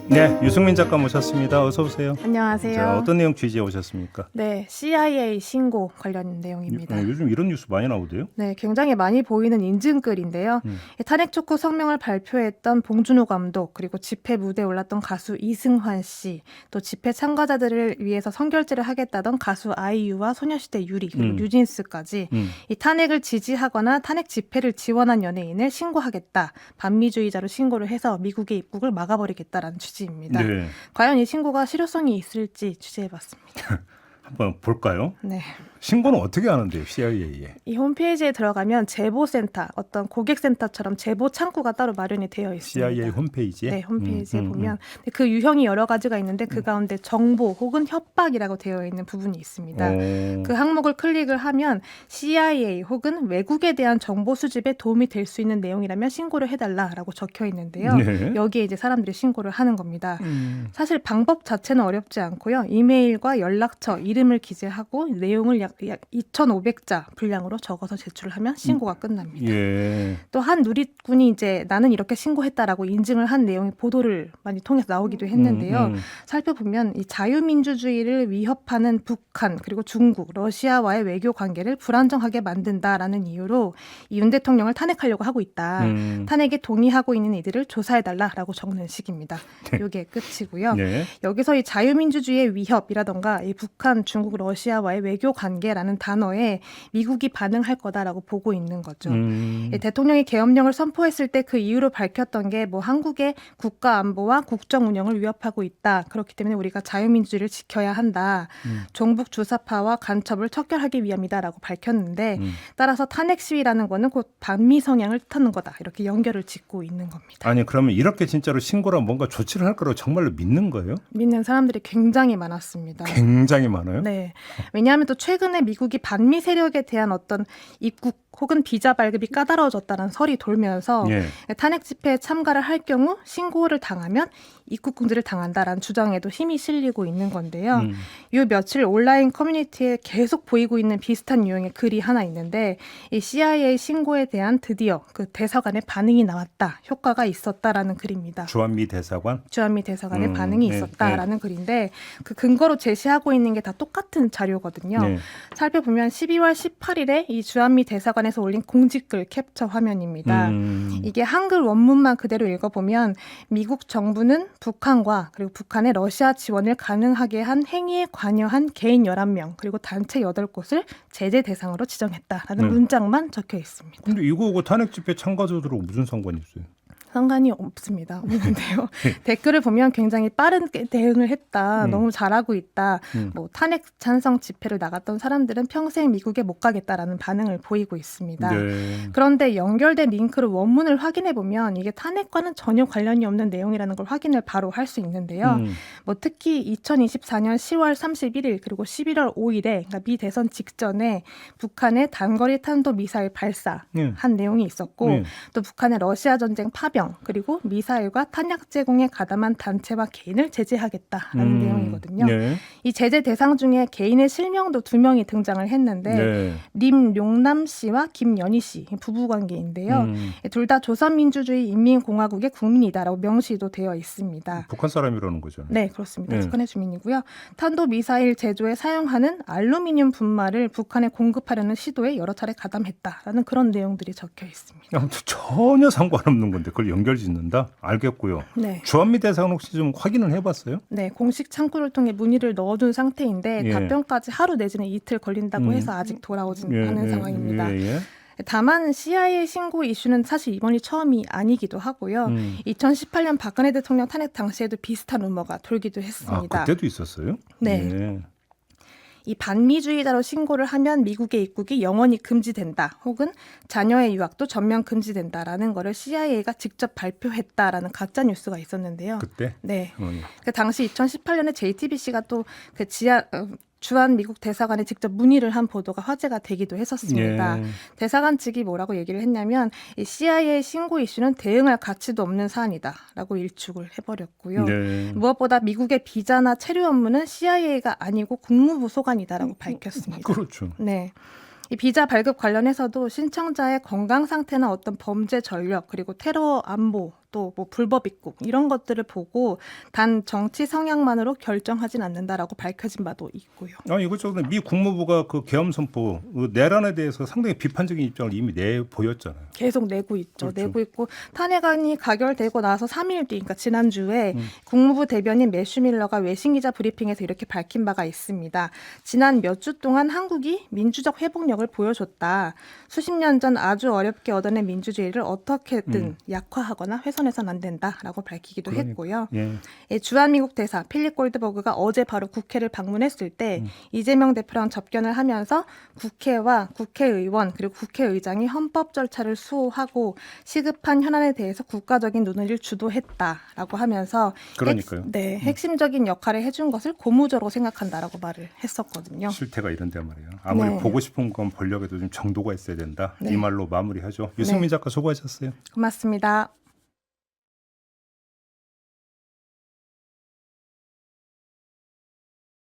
네, 유승민 작가 모셨습니다. 어서 오세요. 안녕하세요. 자, 어떤 내용 취재해 오셨습니까? 네, CIA 신고 관련 내용입니다. 요즘 이런 뉴스 많이 나오대요. 네, 굉장히 많이 보이는 인증글인데요. 탄핵 촉구 성명을 발표했던 봉준호 감독, 그리고 집회 무대에 올랐던 가수 이승환 씨, 또 집회 참가자들을 위해서 선결제를 하겠다던 가수 아이유와 소녀시대 유리, 그리고 뉴진스까지 이 탄핵을 지지하거나 탄핵 집회를 지원한 연예인을 신고하겠다, 반미주의자로 신고를 해서 미국의 입국을 막아버리겠다라는 취지입니다. 네. 과연 이 신고가 실효성이 있을지 취재해봤습니다. 한번 볼까요? 네. 신고는 어떻게 하는데요, CIA에? 이 홈페이지에 들어가면 제보센터, 어떤 고객센터처럼 제보 창구가 따로 마련이 되어 있습니다. CIA 홈페이지에? 네, 홈페이지에 보면 그 유형이 여러 가지가 있는데 그 가운데 정보 혹은 협박이라고 되어 있는 부분이 있습니다. 그 항목을 클릭을 하면 CIA 혹은 외국에 대한 정보 수집에 도움이 될 수 있는 내용이라면 신고를 해달라라고 적혀 있는데요. 네. 여기에 이제 사람들이 신고를 하는 겁니다. 사실 방법 자체는 어렵지 않고요. 이메일과 연락처, 이름을 기재하고 내용을 약 2,500자 분량으로 적어서 제출을 하면 신고가 끝납니다. 예. 또 한 누리꾼이 이제 나는 이렇게 신고했다라고 인증을 한 내용이 보도를 많이 통해서 나오기도 했는데요. 살펴보면 이 자유민주주의를 위협하는 북한 그리고 중국, 러시아와의 외교 관계를 불안정하게 만든다라는 이유로 윤 대통령을 탄핵하려고 하고 있다. 탄핵에 동의하고 있는 이들을 조사해달라라고 적는 식입니다. 이게 끝이고요. 네. 여기서 이 자유민주주의의 위협이라던가 이 북한, 중국, 러시아와의 외교 관계라는 단어에 미국이 반응할 거다라고 보고 있는 거죠. 이 대통령이 계엄령을 선포했을 때 그 이유로 밝혔던 게 뭐 한국의 국가 안보와 국정 운영을 위협하고 있다. 그렇기 때문에 우리가 자유민주주의를 지켜야 한다. 종북 주사파와 간첩을 척결하기 위함이다라고 밝혔는데 따라서 탄핵 시위라는 거는 곧 반미 성향을 뜻하는 거다. 이렇게 연결을 짓고 있는 겁니다. 아니, 그러면 이렇게 진짜로 신고랑 뭔가 조치를 할 거라고 정말로 믿는 거예요? 믿는 사람들이 굉장히 많았습니다. 굉장히 많아요? 네. 왜냐하면 또 최근에 미국이 반미 세력에 대한 어떤 입국 혹은 비자 발급이 까다로워졌다는 설이 돌면서 예. 탄핵 집회에 참가를 할 경우 신고를 당하면 입국 금지를 당한다라는 주장에도 힘이 실리고 있는 건데요. 이 며칠 온라인 커뮤니티에 계속 보이고 있는 비슷한 유형의 글이 하나 있는데 이 CIA 신고에 대한 드디어 그 대사관의 반응이 나왔다. 효과가 있었다라는 글입니다. 주한미 대사관? 주한미 대사관의 반응이 네, 있었다라는 글인데 그 근거로 제시하고 있는 게 다 똑같은 자료거든요. 네. 살펴보면 12월 18일에 이 주한미 대사관에서 올린 공지글 캡처 화면입니다. 이게 한글 원문만 그대로 읽어보면 미국 정부는 북한과 그리고 북한의 러시아 지원을 가능하게 한 행위에 관여한 개인 11명 그리고 단체 8곳을 제재 대상으로 지정했다라는 문장만 적혀 있습니다. 근데 이거하고 탄핵 집회 참가자들하고 무슨 상관이 있어요? 상관이 없습니다. 없는데요. 댓글을 보면 굉장히 빠른 대응을 했다. 너무 잘하고 있다. 뭐 탄핵 찬성 집회를 나갔던 사람들은 평생 미국에 못 가겠다라는 반응을 보이고 있습니다. 네. 그런데 연결된 링크로 원문을 확인해 보면 이게 탄핵과는 전혀 관련이 없는 내용이라는 걸 확인을 바로 할 수 있는데요. 뭐 특히 2024년 10월 31일 그리고 11월 5일에 그러니까 미 대선 직전에 북한의 단거리 탄도 미사일 발사한 내용이 있었고 또 북한의 러시아 전쟁 파병 그리고 미사일과 탄약 제공에 가담한 단체와 개인을 제재하겠다라는 내용이거든요. 네. 이 제재 대상 중에 개인의 실명도 2명이 등장을 했는데 네. 림용남 씨와 김연희 씨 부부관계인데요. 둘 다 조선민주주의 인민공화국의 국민이다라고 명시도 되어 있습니다. 북한 사람이라는 거죠. 네, 그렇습니다. 네. 북한의 주민이고요. 탄도미사일 제조에 사용하는 알루미늄 분말을 북한에 공급하려는 시도에 여러 차례 가담했다라는 그런 내용들이 적혀 있습니다. 아무튼 전혀 상관없는 건데 그걸 연결 짓는다? 알겠고요. 네. 주한미 대사관 혹시 좀 확인을 해봤어요? 네, 공식 창구를 통해 문의를 넣어둔 상태인데 예. 답변까지 하루 내지는 이틀 걸린다고 해서 아직 돌아오지 않은 상황입니다. 예. 다만 CIA 신고 이슈는 사실 이번이 처음이 아니기도 하고요. 2018년 박근혜 대통령 탄핵 당시에도 비슷한 루머가 돌기도 했습니다. 아, 그때도 있었어요? 네. 예. 이 반미주의자로 신고를 하면 미국의 입국이 영원히 금지된다. 혹은 자녀의 유학도 전면 금지된다라는 거를 CIA가 직접 발표했다라는 가짜 뉴스가 있었는데요. 그때? 네. 예. 그 당시 2018년에 JTBC가 또 그 주한 미국 대사관에 직접 문의를 한 보도가 화제가 되기도 했었습니다. 예. 대사관 측이 뭐라고 얘기를 했냐면 이 CIA 신고 이슈는 대응할 가치도 없는 사안이다라고 일축을 해버렸고요. 네. 무엇보다 미국의 비자나 체류 업무는 CIA가 아니고 국무부 소관이다라고 밝혔습니다. 그렇죠. 네. 이 비자 발급 관련해서도 신청자의 건강 상태나 어떤 범죄 전력 그리고 테러 안보 또 뭐 불법 입국 이런 것들을 보고 단 정치 성향만으로 결정하진 않는다라고 밝혀진 바도 있고요. 이것저것 미 국무부가 그 계엄 선포 그 내란에 대해서 상당히 비판적인 입장을 이미 내 보였잖아요. 계속 내고 있죠. 그렇죠. 내고 있고 탄핵안이 가결되고 나서 3일 뒤, 그러니까 지난주에 국무부 대변인 매슈 밀러가 외신 기자 브리핑에서 이렇게 밝힌 바가 있습니다. 지난 몇 주 동안 한국이 민주적 회복력을 보여줬다. 수십 년 전 아주 어렵게 얻어낸 민주주의를 어떻게든 약화하거나 훼손해서는 안 된다라고 밝히기도 했고요. 예, 주한미국 대사 필립 골드버그가 어제 바로 국회를 방문했을 때 이재명 대표랑 접견을 하면서 국회와 국회의원 그리고 국회의장이 헌법 절차를 수호하고 시급한 현안에 대해서 국가적인 논의를 주도했다라고 하면서 그러니까요. 핵심적인 역할을 해준 것을 고무적으로 생각한다라고 말을 했었거든요. 실태가 이런데 말이에요. 아무리 네. 보고 싶은 건 보려고 해도 좀 정도가 있어야 된다. 네. 이 말로 마무리하죠. 유승민 작가 수고하셨어요. 고맙습니다.